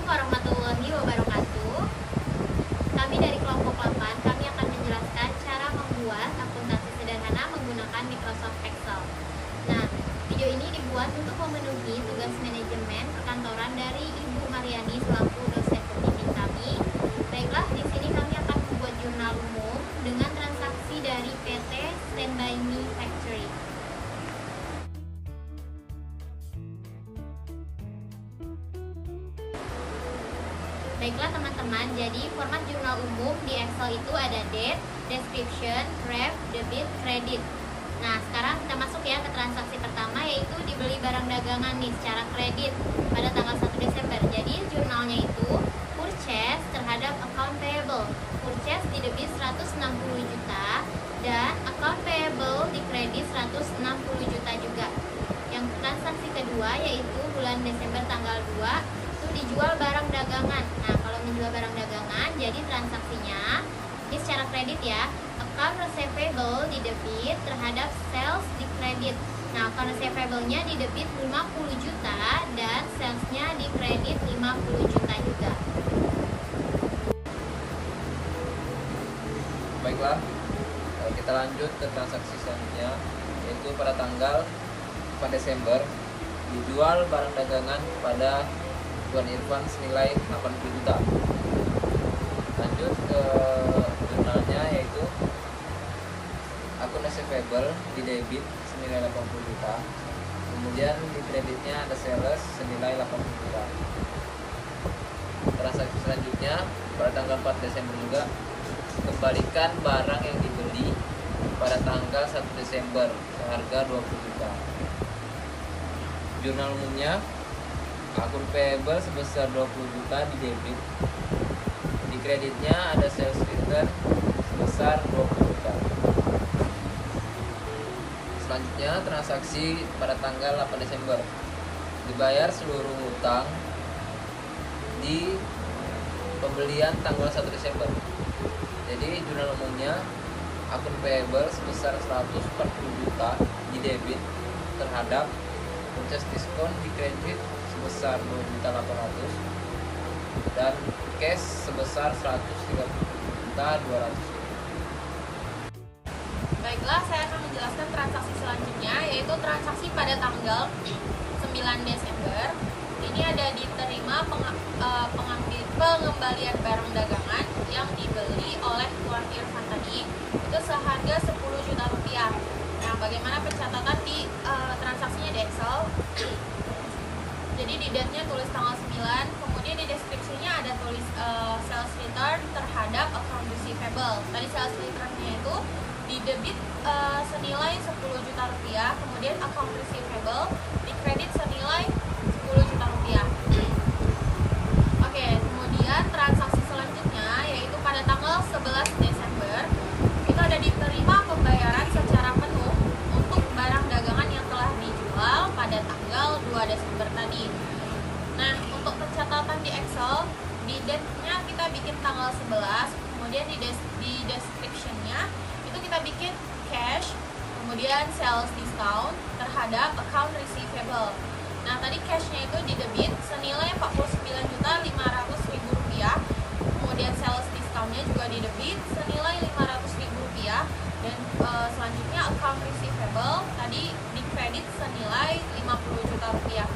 warahmatullahi wabarakatuh. Kami dari kelompok 8, kami akan menjelaskan cara membuat akuntansi sederhana menggunakan Microsoft Excel. Nah, video ini dibuat untuk memenuhi tugas manajemen perkantoran dari Ibu Mariani selaku dosen pembimbing kami. Baiklah, di sini kami akan membuat jurnal umum dengan transaksi dari PT Stand By Me Factory. Baiklah teman-teman, jadi format jurnal umum di Excel itu ada date, description, ref, debit, credit. Nah, sekarang kita masuk ya ke transaksi pertama, yaitu dibeli barang dagangan nih secara kredit pada tanggal 1 Desember. Jadi jurnalnya itu purchase terhadap account payable. Purchase di debit 160 juta dan account payable di kredit 160 juta juga. Yang transaksi kedua yaitu bulan Desember tanggal 2 dijual barang dagangan. Nah, kalau menjual barang dagangan, jadi transaksinya ini secara kredit ya. Account receivable di debit terhadap sales di kredit. Nah, account receivable-nya di debit 50 juta dan sales-nya di kredit 50 juta juga. Baiklah, kita lanjut ke transaksi selanjutnya, yaitu pada tanggal 4 Desember dijual barang dagangan pada Tuan Irfan senilai 80 juta. Lanjut ke jurnalnya, yaitu akun receivable di debit senilai 80 juta. Kemudian di kreditnya ada sales senilai 80 juta. Transaksi selanjutnya pada tanggal 4 Desember juga kembalikan barang yang dibeli pada tanggal 1 Desember seharga 20 juta. Jurnal umumnya akun payable sebesar 20 juta di debit. Di kreditnya ada sales return sebesar 20 juta. Selanjutnya transaksi pada tanggal 8 Desember. Dibayar seluruh hutang di pembelian tanggal 1 Desember. Jadi jurnal umumnya akun payable sebesar 140 juta di debit terhadap purchase diskon di kredit sebesar 2.800.000 dan cash sebesar 130.200.000. Baiklah, saya akan menjelaskan transaksi selanjutnya, yaitu transaksi pada tanggal 9 Desember. Ini ada diterima pengembalian barang dagangan yang dibeli oleh Tuan Irfan tadi itu seharga 10 juta rupiah. Nah, bagaimana pencatatan di transaksinya di Excel? Jadi di date-nya tulis tanggal 9, kemudian di deskripsinya ada tulis sales return terhadap account receivable. Tadi sales return-nya itu di debit senilai 10 juta rupiah, kemudian account receivable di kredit senilai 10 juta rupiah. Oke, kemudian transaksi selanjutnya yaitu pada tanggal 11 Desember itu ada diterima pembayaran secara penuh untuk barang dagangan yang telah dijual pada tanggal 2 Desember tadi. Nah, untuk pencatatan di Excel, di date-nya kita bikin tanggal 11, kemudian di description-nya itu kita bikin cash, kemudian sales discount terhadap account receivable. Nah, tadi cash-nya itu di debit senilai 49.500.000 rupiah, kemudian sales discount-nya juga di debit senilai 500.000 rupiah, dan selanjutnya account receivable tadi di kredit senilai 50 juta rupiah.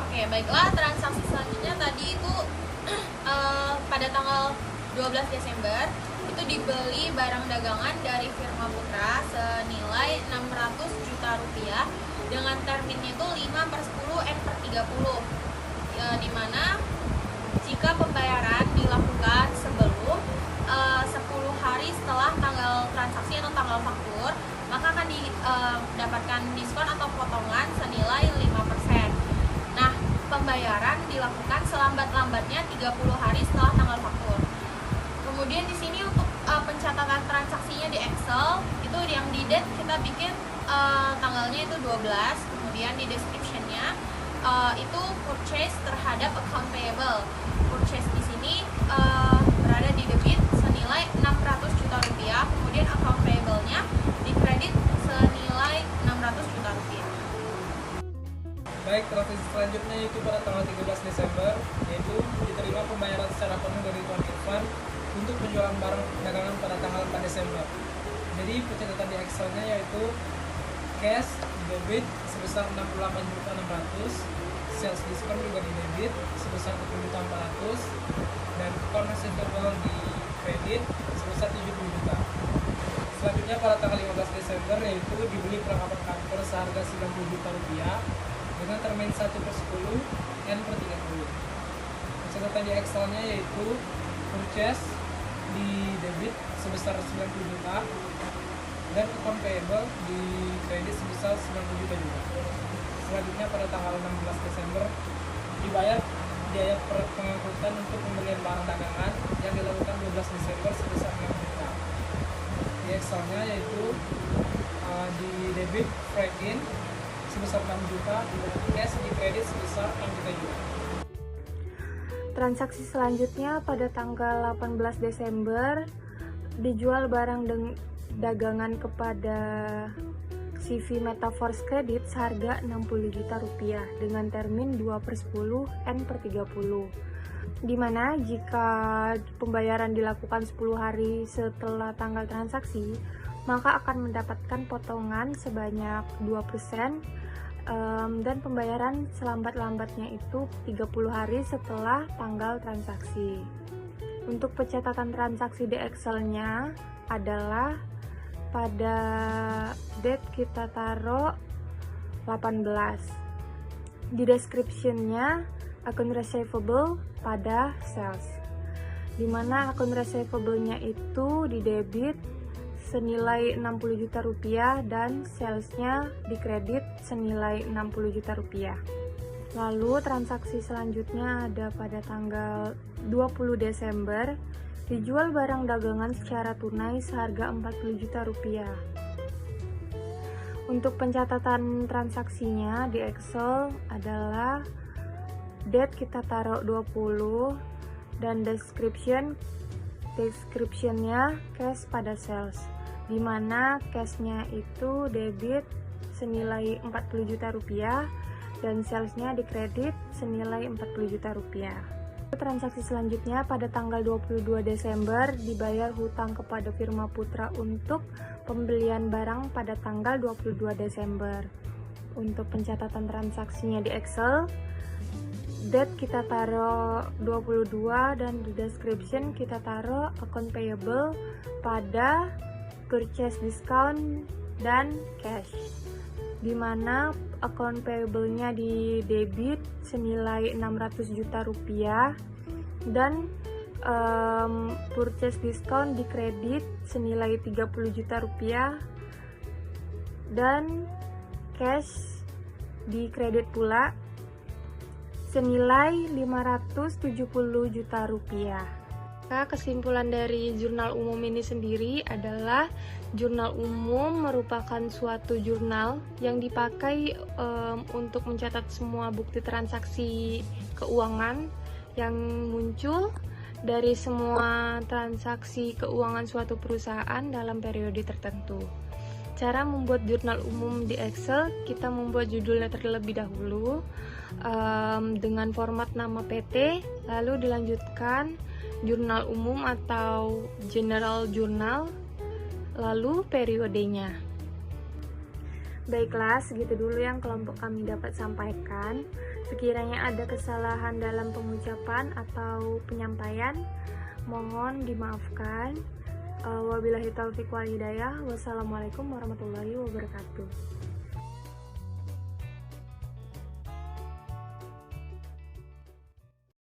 Oke, baiklah, transaksi selanjutnya tadi itu pada tanggal 12 Desember itu dibeli barang dagangan dari Firma Putra senilai 600 juta rupiah dengan terminnya itu 5/10/30, dimana jika pembayaran dilakukan sebelum 10 hari setelah tanggal transaksi atau tanggal faktur, maka akan didapatkan diskon atau potongan senilai 5%. Nah, pembayaran dilakukan selambat-lambatnya 30 hari setelah tanggal faktur. Kemudian di sini untuk pencatatan transaksinya di Excel itu yang di date kita bikin tanggalnya itu 12, kemudian di description-nya itu purchase terhadap account payable. Purchase di sini berada di debit senilai 600 juta rupiah, kemudian account payable-nya di kredit senilai 600 juta rupiah. Baik, transaksi selanjutnya itu pada tanggal 13 Desember, yaitu menerima pembayaran secara penuh dari Tuan Irfan untuk penjualan barang dagangan pada tanggal 4 Desember. Jadi pencatatan di Excel-nya yaitu cash debit sebesar 68.600, sales discount juga di debit sebesar 7.400, dan account receivable di kredit sebesar 70 juta. Selanjutnya pada tanggal 15 Desember yaitu dibeli perlengkapan kantor seharga 90 juta rupiah dengan termin 1/10 N/30. Pencatatan di Excel-nya yaitu purchase di debit sebesar 90 juta dan account payable di kredit sebesar 90 juta juga. Selanjutnya pada tanggal 16 Desember dibayar biaya pengangkutan untuk pembelian barang dagangan yang dilakukan 12 Desember sebesar 6 juta. Di Excel-nya yaitu di debit freight-in sebesar 6 juta dan cash di kredit sebesar 6 juta juga. Transaksi selanjutnya pada tanggal 18 Desember dijual barang dagangan kepada CV Metaforce Credit seharga 60 juta rupiah dengan termin 2/10 N/30, di mana jika pembayaran dilakukan 10 hari setelah tanggal transaksi maka akan mendapatkan potongan sebanyak 2%, dan pembayaran selambat-lambatnya itu 30 hari setelah tanggal transaksi. Untuk pencatatan transaksi di Excel-nya adalah pada date kita taruh 18. Di description-nya akun receivable pada sales, dimana akun receivable-nya itu di debit senilai 60 juta rupiah dan salesnya di kredit senilai 60 juta rupiah. Lalu transaksi selanjutnya ada pada tanggal 20 Desember dijual barang dagangan secara tunai seharga 40 juta rupiah. Untuk pencatatan transaksinya di Excel adalah date kita taruh 20 dan description-nya cash pada sales, di mana cashnya itu debit senilai 40 juta rupiah dan salesnya di kredit senilai 40 juta rupiah. Transaksi selanjutnya pada tanggal 22 Desember dibayar hutang kepada firma Putra untuk pembelian barang pada tanggal 22 Desember. Untuk pencatatan transaksinya di Excel, date kita taruh 22 dan di description kita taruh account payable pada purchase discount dan cash, di mana account payable-nya di debit senilai 600 juta rupiah dan purchase discount di kredit senilai 30 juta rupiah dan cash di kredit pula senilai 570 juta rupiah. Kesimpulan dari jurnal umum ini sendiri adalah jurnal umum merupakan suatu jurnal yang dipakai untuk mencatat semua bukti transaksi keuangan yang muncul dari semua transaksi keuangan suatu perusahaan dalam periode tertentu. Cara membuat jurnal umum di Excel, kita membuat judulnya terlebih dahulu dengan format nama PT, lalu dilanjutkan jurnal umum atau general journal, lalu periodenya. Baiklah, segitu dulu yang kelompok kami dapat sampaikan. Sekiranya ada kesalahan dalam pengucapan atau penyampaian, mohon dimaafkan. Wabillahi taufiq wal hidayah. Wassalamualaikum warahmatullahi wabarakatuh.